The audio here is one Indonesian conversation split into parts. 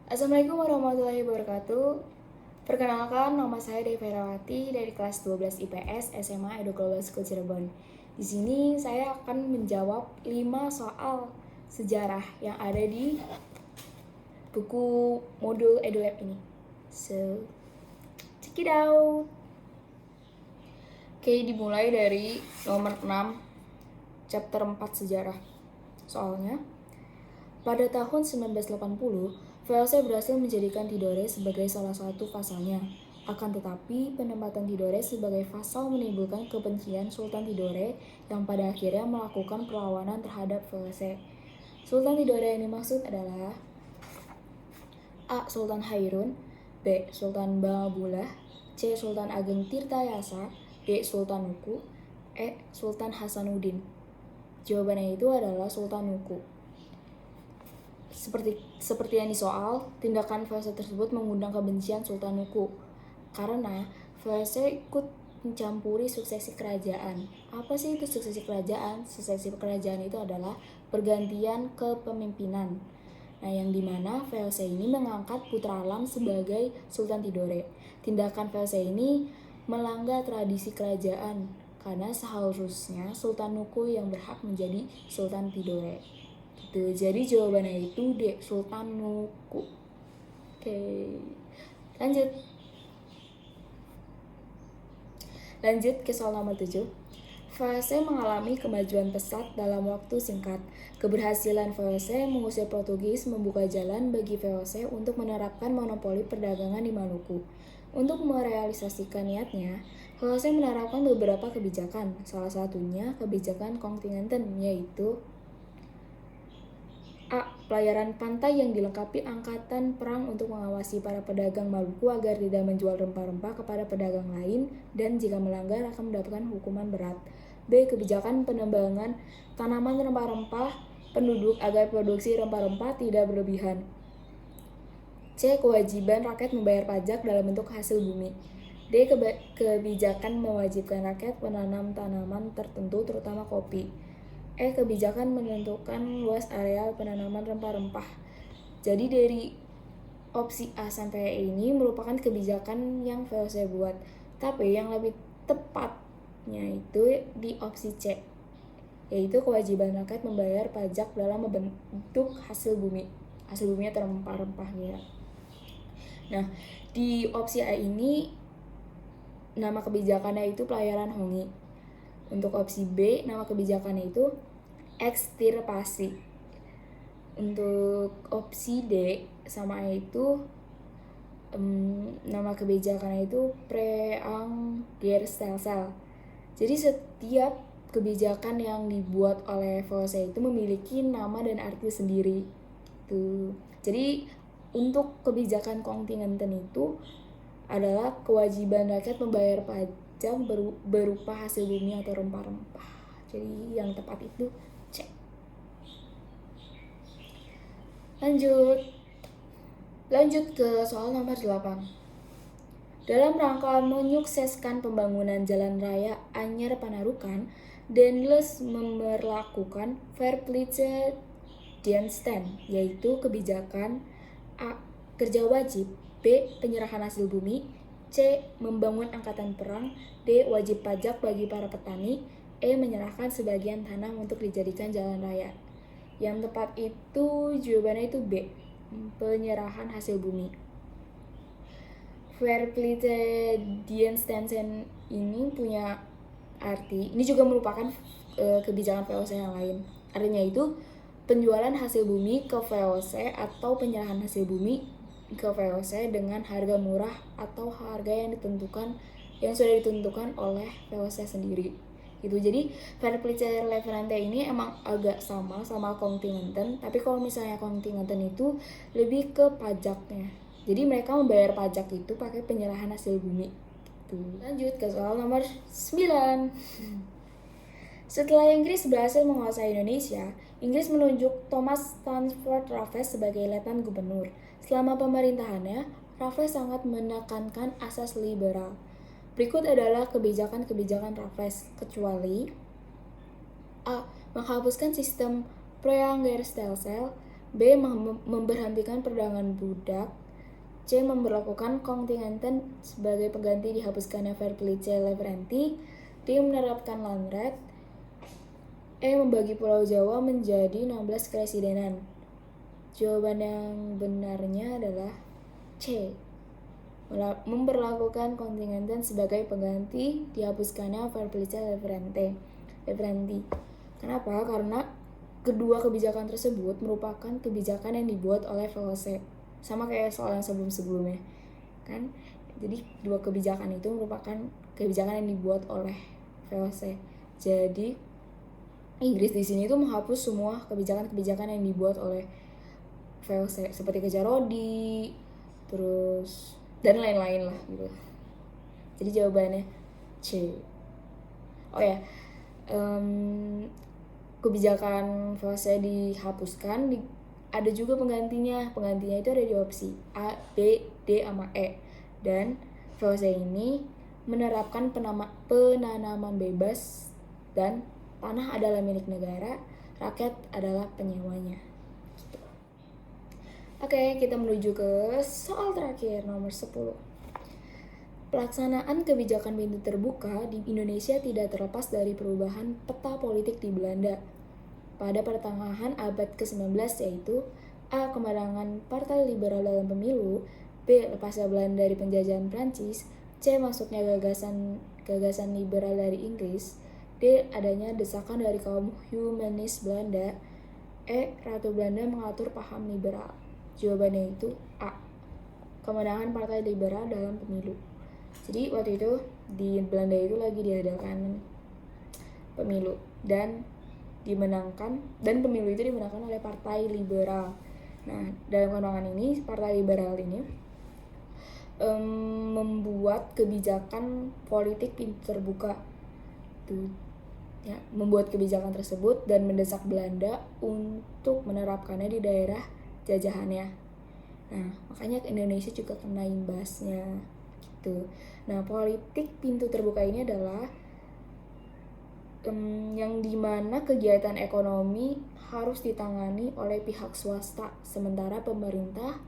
Assalamualaikum warahmatullahi wabarakatuh. Perkenalkan, nama saya Devi Ferawati dari kelas 12 IPS SMA Edo Global School Cirebon. Di sini saya akan menjawab 5 soal sejarah yang ada di buku modul EduLab ini. So, check it out. Oke, dimulai dari nomor 6, chapter 4 sejarah. Soalnya, pada tahun 1980, VOC berhasil menjadikan Tidore sebagai salah satu pasalnya. Akan tetapi, penempatan Tidore sebagai pasal menimbulkan kebencian Sultan Tidore yang pada akhirnya melakukan perlawanan terhadap VOC. Sultan Tidore yang dimaksud adalah A. Sultan Hairun, B. Sultan Bangabullah, C. Sultan Ageng Tirtayasa, D. Sultan Nuku, E. Sultan Hasanuddin. Jawabannya itu adalah Sultan Nuku. Seperti yang di soal, tindakan VOC tersebut mengundang kebencian Sultan Nuku karena VOC ikut mencampuri suksesi kerajaan. Apa sih itu suksesi kerajaan? Suksesi kerajaan itu adalah pergantian kepemimpinan. Nah, yang dimana VOC ini mengangkat Putra Alam sebagai Sultan Tidore. Tindakan VOC ini melanggar tradisi kerajaan karena seharusnya Sultan Nuku yang berhak menjadi Sultan Tidore. Gitu. Jadi jawabannya itu D. Sultan Nuku. Oke, lanjut ke soal nomor 7. VOC mengalami kemajuan pesat dalam waktu singkat. Keberhasilan VOC mengusir Portugis membuka jalan bagi VOC untuk menerapkan monopoli perdagangan di Maluku. Untuk merealisasikan niatnya, VOC menerapkan beberapa kebijakan. Salah satunya kebijakan Kontingenten, yaitu A. Pelayaran pantai yang dilengkapi angkatan perang untuk mengawasi para pedagang Maluku agar tidak menjual rempah-rempah kepada pedagang lain dan jika melanggar akan mendapatkan hukuman berat. B. Kebijakan penembangan tanaman rempah-rempah penduduk agar produksi rempah-rempah tidak berlebihan. C. Kewajiban rakyat membayar pajak dalam bentuk hasil bumi. D. Kebijakan mewajibkan rakyat menanam tanaman tertentu terutama kopi. E. Kebijakan menentukan luas areal penanaman rempah-rempah. Jadi dari opsi A sampai E ini merupakan kebijakan yang VOC buat. Tapi yang lebih tepatnya itu di opsi C, yaitu kewajiban rakyat membayar pajak dalam bentuk hasil bumi. Hasil buminya rempah-rempah ya. Nah, di opsi A ini nama kebijakannya itu pelayaran hongi. Untuk opsi B, nama kebijakannya itu ekstirpasi. Untuk opsi D sama E itu nama kebijakannya itu Preanggersstelsel. Jadi setiap kebijakan yang dibuat oleh VOC itu memiliki nama dan arti sendiri. Tuh. Jadi untuk kebijakan Kontingenten itu adalah kewajiban rakyat membayar pajak berupa hasil bumi atau rempah-rempah. Jadi yang tepat itu C. Lanjut ke soal nomor 8. Dalam rangka menyukseskan pembangunan jalan raya Anyar Panarukan, Dendles memberlakukan Verplichtediensten, yaitu kebijakan A. Kerja wajib, B. Penyerahan hasil bumi, C. Membangun angkatan perang, D. Wajib pajak bagi para petani, E. Menyerahkan sebagian tanah untuk dijadikan jalan raya. Yang tepat itu jawabannya itu B. Penyerahan hasil bumi. Verplichtediensten ini punya arti, ini juga merupakan kebijakan VOC yang lain. Artinya itu penjualan hasil bumi ke VOC atau penyerahan hasil bumi ke VOC dengan harga murah atau harga yang sudah ditentukan oleh VOC sendiri. Gitu. Jadi Verplichtleverante ini emang agak sama Kontingenten, tapi kalau misalnya Kontingenten itu lebih ke pajaknya. Jadi mereka membayar pajak itu pakai penyerahan hasil bumi. Gitu. Lanjut ke soal nomor 9. Setelah Inggris berhasil menguasai Indonesia, Inggris menunjuk Thomas Stansford Raffles sebagai letnan gubernur. Selama pemerintahannya, Raffles sangat menekankan asas liberal. Berikut adalah kebijakan-kebijakan Raffles, kecuali A. Menghapuskan sistem Preanggersstelsel, B. Memberhentikan perdagangan budak. C. Memberlakukan kontingenten sebagai pengganti dihapuskannya Verplice Leverenti. D. Menerapkan land rate. E. Membagi Pulau Jawa menjadi 16 kresidenan. Jawaban yang benarnya adalah C. Memberlakukan kontingenten sebagai pengganti dihapuskannya Verplice Leverenti. Kenapa? Karena kedua kebijakan tersebut merupakan kebijakan yang dibuat oleh VOC. Sama kayak soal yang sebelum-sebelumnya. Kan? Jadi dua kebijakan itu merupakan kebijakan yang dibuat oleh VOC. Jadi Inggris di sini tuh menghapus semua kebijakan-kebijakan yang dibuat oleh VOC seperti kejar rodi, terus dan lain-lain lah gitu. Jadi jawabannya C. Oh ya, kebijakan VOC dihapuskan, ada juga penggantinya. Penggantinya itu ada di opsi A, B, D, sama E. Dan VOC ini menerapkan penanaman bebas dan tanah adalah milik negara, rakyat adalah penyewanya. Oke, kita menuju ke soal terakhir nomor 10. Pelaksanaan kebijakan pintu terbuka di Indonesia tidak terlepas dari perubahan peta politik di Belanda. Pada pertengahan abad ke-19 yaitu A. Kemenangan Partai Liberal dalam pemilu, B. Lepasnya Belanda dari penjajahan Prancis, C. Masuknya gagasan liberal dari Inggris, D. Adanya desakan dari kaum humanis Belanda, E. Ratu Belanda mengatur paham liberal. Jawabannya itu A. Kemenangan Partai Liberal dalam pemilu. Jadi waktu itu di Belanda itu lagi diadakan pemilu dan pemilu itu dimenangkan oleh Partai Liberal. Nah, dalam kemenangan ini Partai Liberal ini membuat kebijakan politik pintu terbuka tuh, ya, membuat kebijakan tersebut dan mendesak Belanda untuk menerapkannya di daerah jajahannya. Nah, makanya Indonesia juga kena imbasnya gitu. Nah, politik pintu terbuka ini adalah yang dimana kegiatan ekonomi harus ditangani oleh pihak swasta, sementara pemerintah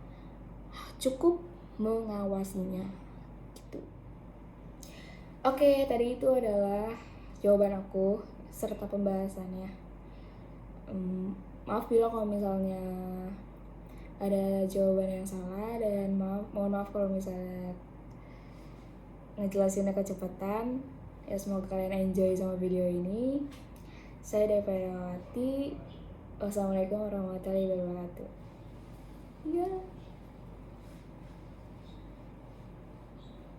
cukup mengawasinya gitu. Oke, tadi itu adalah jawaban aku serta pembahasannya. Maaf bila kalau misalnya ada jawaban yang salah, dan mohon maaf kalau misalnya ngejelasinnya kecepatan. Ya, semoga kalian enjoy sama video ini. Saya Deva Herawati. Wassalamualaikum warahmatullahi wabarakatuh. Ya.